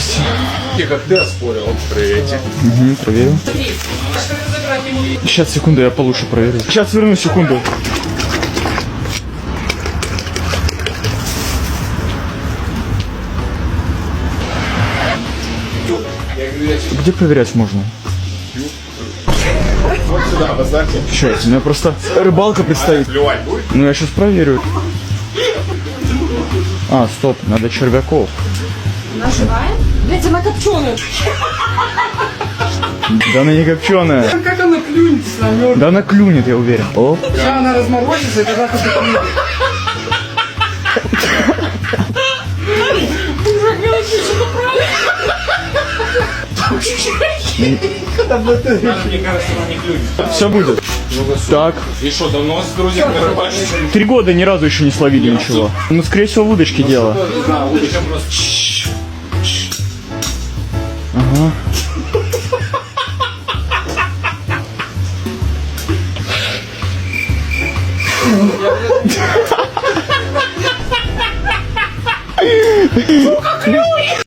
Здрасте. Как ты оспорил? Привет. Угу, проверю. Сейчас, секунду, я получше проверю. Сейчас вернусь, секунду. Где проверять можно? Вот сюда, поставьте. Сейчас, у меня просто рыбалка предстоит. Плевать будет? Ну я сейчас проверю. А, стоп, надо червяков. Наживаем? Блять, она копченая. Да она не копченая. Как она клюнет с намёром? Да она клюнет, я уверен. Оп. Сейчас она разморозится, и тогда как клюнет. Мне кажется, она не клюнет. Все будет. Так. И что, давно с друзьями рыбачишь? 3 года ни разу еще не словили ничего. Ну, скорее всего, в удочке дело. Да, удочка просто. Ага.